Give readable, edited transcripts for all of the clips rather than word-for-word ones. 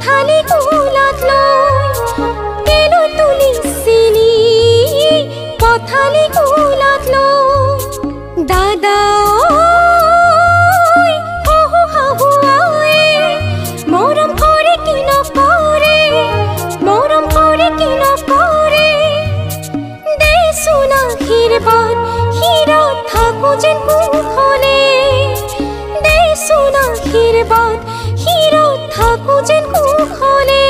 পথালি কোলাত লৈ তেলো তুলিছিলি পথালি কোলাত লৈ দাদা শহু শাহু মৰম কৰে কি নকৰে মৰম কৰে কি নকৰে দেচোন আশীৰ্বাদ শিৰত থাকো যেন কুশলে দেচোন আশীৰ্বাদ শিৰত থাকো যেন কুশলে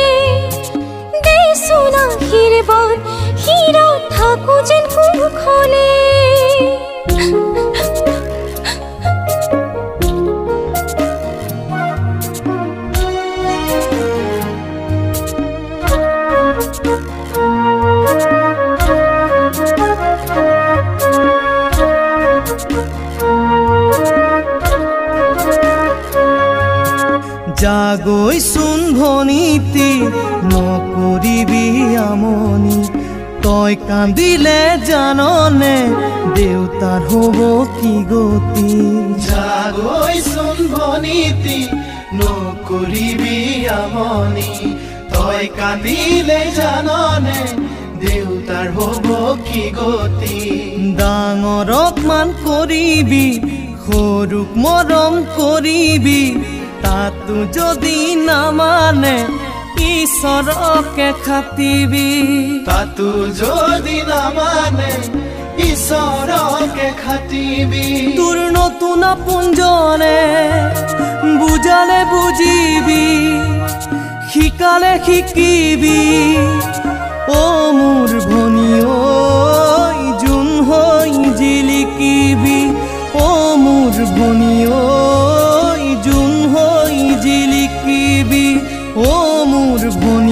দেচোন আশীৰ্বাদ শিৰত থাকো যেন কুশলে জাগৈচোন ভনীতি নকৰিবি আমনি তই কান্দিলে জাননে দেউতাৰ হ'ব কি গতি জাগৈচোন ভনীতি নকৰিবি আমনি তই কান্দিলে জাননে দেউতাৰ হ'ব কি গতি ডাঙৰক মান কৰিবি সৰুক মৰম কৰিবি তাতো যদি নামানে ঈশ্বৰকে খাটিবি তাতো যদি নামানে ঈশ্বৰকে খাটিবি তোৰ নতুন আপোনজনে বুজালে বুজিবি শিকালে শিকিবি অ মোৰ ভনী ঐ জোন হৈ জিলিকিবি অ মোৰ ভনী ঐ জোন হৈ জিলিকিবি অ মোৰ ভনী